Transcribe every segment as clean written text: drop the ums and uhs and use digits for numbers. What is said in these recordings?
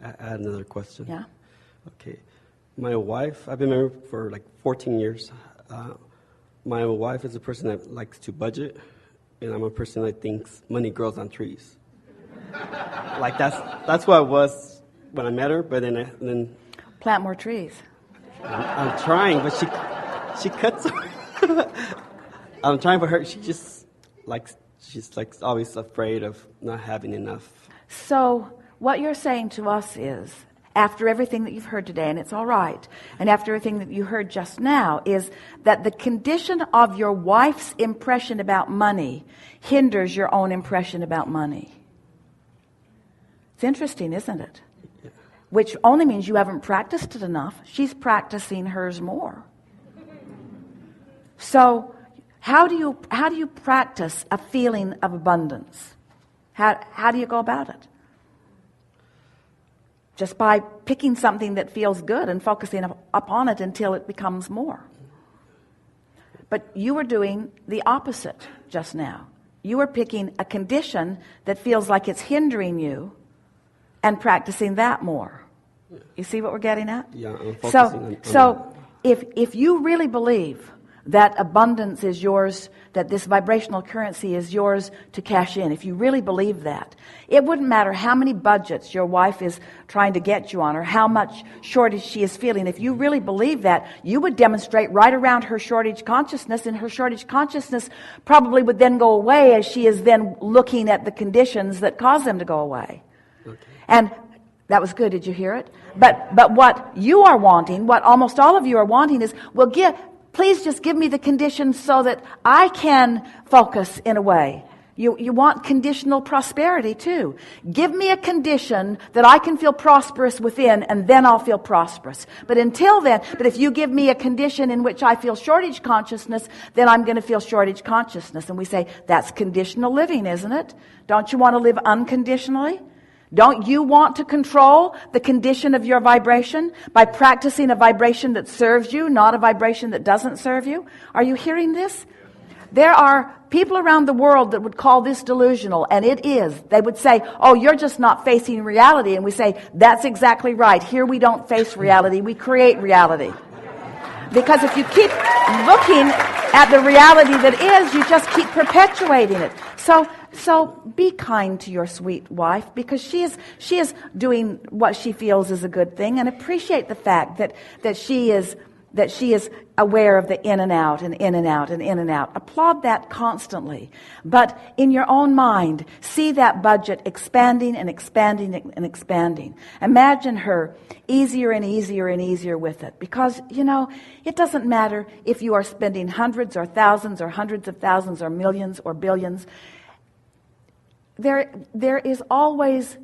I had another question. Yeah. Okay. My wife, I've been married for like 14 years. My wife is a person that likes to budget, and I'm a person that thinks money grows on trees. Like that's what I was when I met her, but then Plant more trees. I'm trying, but she cuts. I'm trying for her. She's always afraid of not having enough. So what you're saying to us is, after everything that you've heard today, and it's all right, and after everything that you heard just now, is that the condition of your wife's impression about money hinders your own impression about money. It's interesting, isn't it? Yeah. Which only means you haven't practiced it enough. She's practicing hers more. So how do you practice a feeling of abundance? How do you go about it? Just by picking something that feels good and focusing upon it until it becomes more. But you were doing the opposite just now. You were picking a condition that feels like it's hindering you and practicing that more. You see what we're getting at? Yeah, I'm focusing So if you really believe that abundance is yours, that this vibrational currency is yours to cash in, if you really believe that, it wouldn't matter how many budgets your wife is trying to get you on or how much shortage she is feeling. If you really believe that, you would demonstrate right around her shortage consciousness, and her shortage consciousness probably would then go away as she is then looking at the conditions that cause them to go away. Okay. And that was good. Did you hear it? But what you are wanting, what almost all of you are wanting is, please just give me the conditions so that I can focus in a way. You want conditional prosperity too. Give me a condition that I can feel prosperous within, and then I'll feel prosperous. But until then, if you give me a condition in which I feel shortage consciousness, then I'm going to feel shortage consciousness. And we say, that's conditional living, isn't it? Don't you want to live unconditionally? Don't you want to control the condition of your vibration by practicing a vibration that serves you, not a vibration that doesn't serve you? Are you hearing this? There are people around the world that would call this delusional, and it is. They would say, oh, you're just not facing reality. And we say, that's exactly right. Here we don't face reality, we create reality. Because if you keep looking at the reality that is, you just keep perpetuating it. So be kind to your sweet wife, because she is doing what she feels is a good thing, and appreciate the fact that she is aware of the in and out and in and out and in and out. Applaud that constantly. But in your own mind, see that budget expanding and expanding and expanding. Imagine her easier and easier and easier with it. Because, it doesn't matter if you are spending hundreds or thousands or hundreds of thousands or millions or billions. There is always,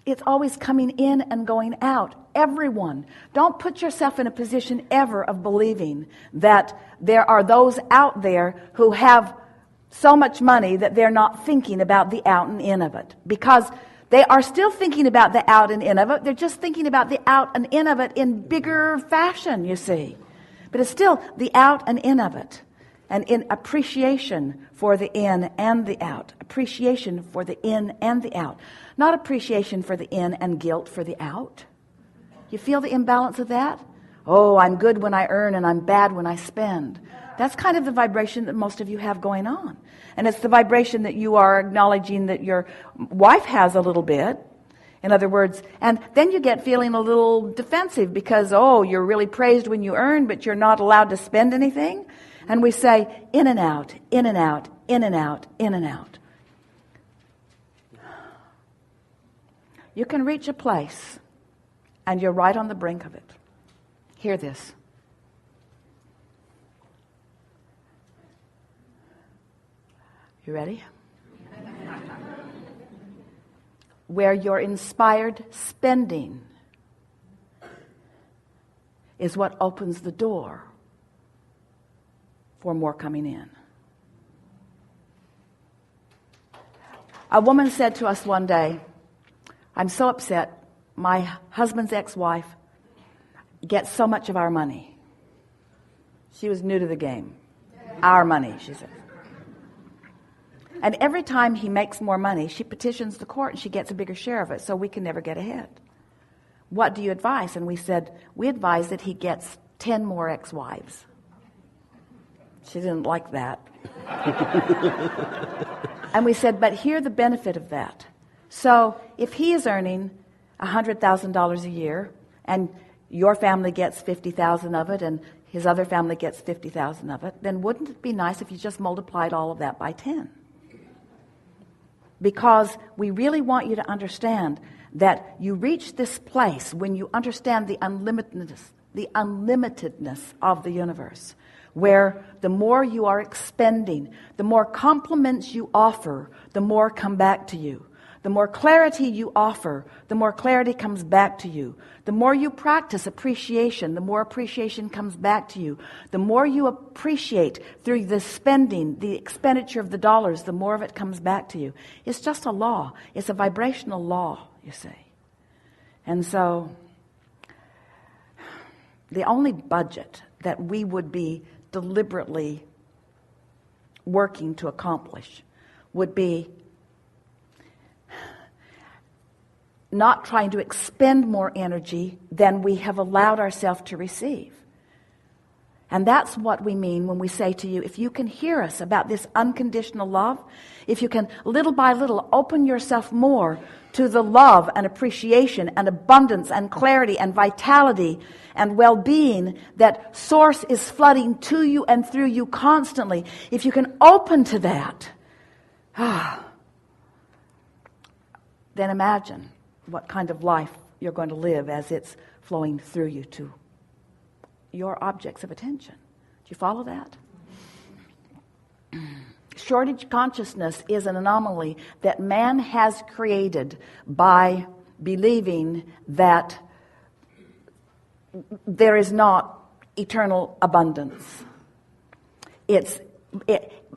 it's always coming in and going out. Everyone. Don't put yourself in a position ever of believing that there are those out there who have so much money that they're not thinking about the out and in of it. Because they are still thinking about the out and in of it. They're just thinking about the out and in of it in bigger fashion, you see. But it's still the out and in of it. And in appreciation for the in and the out. Appreciation for the in and the out. Not appreciation for the in and guilt for the out. You feel the imbalance of that? Oh, I'm good when I earn and I'm bad when I spend. That's kind of the vibration that most of you have going on. And it's the vibration that you are acknowledging that your wife has a little bit. In other words, and then you get feeling a little defensive because, you're really praised when you earn, but you're not allowed to spend anything. And we say, in and out, in and out, in and out, in and out. You can reach a place, and you're right on the brink of it. Hear this. You ready? Where your inspired spending is what opens the door for more coming in. A woman said to us one day, I'm so upset. My husband's ex-wife gets so much of our money. She was new to the game. Our money, she said. And every time he makes more money, she petitions the court and she gets a bigger share of it, so we can never get ahead. what do you advise? And we said, we advise that he gets 10 more ex-wives. She didn't like that. And we said, but here's the benefit of that. So if he is earning $100,000 a year, and your family gets 50,000 of it, and his other family gets 50,000 of it, then wouldn't it be nice if you just multiplied all of that by 10? Because we really want you to understand that you reach this place when you understand the unlimitedness of the universe, where the more you are expending, the more compliments you offer, the more come back to you. The more clarity you offer, the more clarity comes back to you. The more you practice appreciation, the more appreciation comes back to you. The more you appreciate through the spending, the expenditure of the dollars, the more of it comes back to you. It's just a law. It's a vibrational law, you see. And so, the only budget that we would be deliberately working to accomplish would be not trying to expend more energy than we have allowed ourselves to receive. And that's what we mean when we say to you, if you can hear us about this unconditional love, if you can little by little open yourself more to the love and appreciation and abundance and clarity and vitality and well-being that Source is flooding to you and through you constantly, if you can open to that, then imagine what kind of life you're going to live as it's flowing through you to your objects of attention. Do you follow that? Shortage consciousness is an anomaly that man has created by believing that there is not eternal abundance.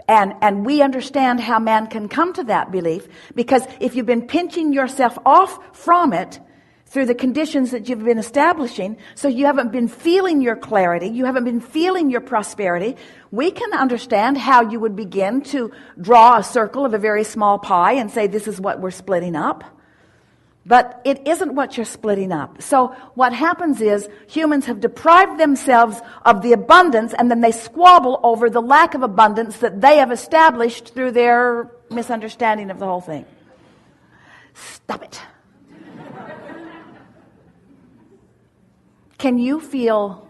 And we understand how man can come to that belief, because if you've been pinching yourself off from it through the conditions that you've been establishing, so you haven't been feeling your clarity, you haven't been feeling your prosperity, we can understand how you would begin to draw a circle of a very small pie and say, this is what we're splitting up. But it isn't what you're splitting up. So what happens is humans have deprived themselves of the abundance, and then they squabble over the lack of abundance that they have established through their misunderstanding of the whole thing. Stop it. Can you feel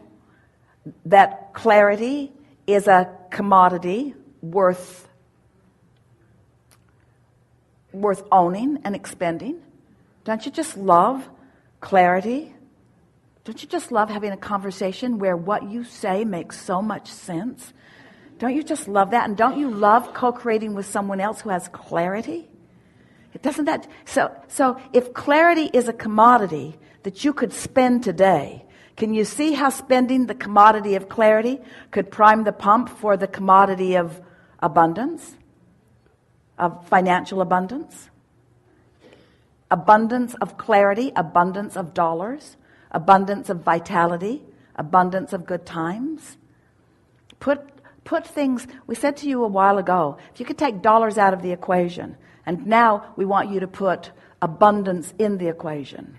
that clarity is a commodity worth owning and expending? Don't you just love clarity? Don't you just love having a conversation where what you say makes so much sense? Don't you just love that? And don't you love co-creating with someone else who has clarity? Doesn't that so if clarity is a commodity that you could spend today, can you see how spending the commodity of clarity could prime the pump for the commodity of abundance, of financial abundance? Abundance of clarity, abundance of dollars, abundance of vitality, abundance of good times. Put things, we said to you a while ago, if you could take dollars out of the equation, and now we want you to put abundance in the equation.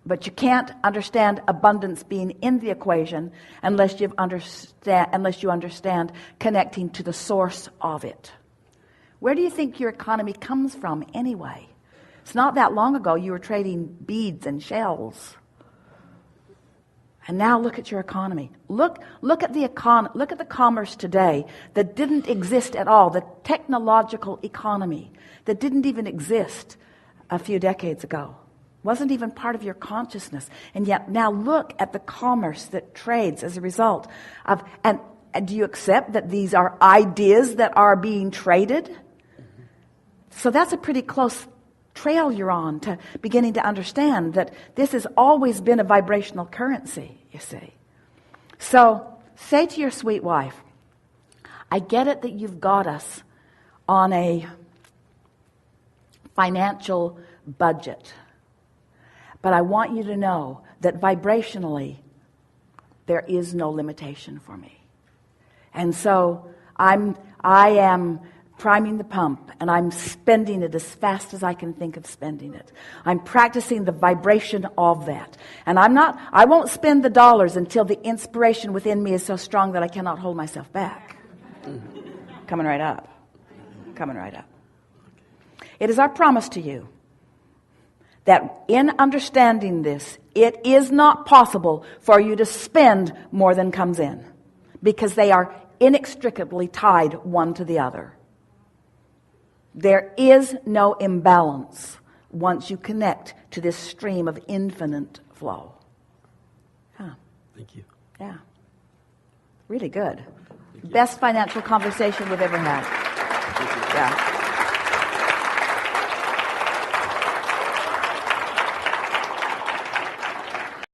But you can't understand abundance being in the equation unless you understand connecting to the source of it. Where do you think your economy comes from anyway? It's not that long ago you were trading beads and shells. And now look at your economy. Look at the commerce today that didn't exist at all, the technological economy that didn't even exist a few decades ago. Wasn't even part of your consciousness. And yet now look at the commerce that trades as a result of, and do you accept that these are ideas that are being traded? So that's a pretty close trail you're on to beginning to understand that this has always been a vibrational currency, you see. So say to your sweet wife, I get it that you've got us on a financial budget, but I want you to know that vibrationally there is no limitation for me. And so I am priming the pump, and I'm spending it as fast as I can think of spending it. I'm practicing the vibration of that. And I won't spend the dollars until the inspiration within me is so strong that I cannot hold myself back. Coming right up. Coming right up. It is our promise to you that in understanding this, it is not possible for you to spend more than comes in, because they are inextricably tied one to the other. There is no imbalance once you connect to this stream of infinite flow. Huh. Thank you. Yeah. Really good. Best financial conversation we've ever had. Thank you. Yeah.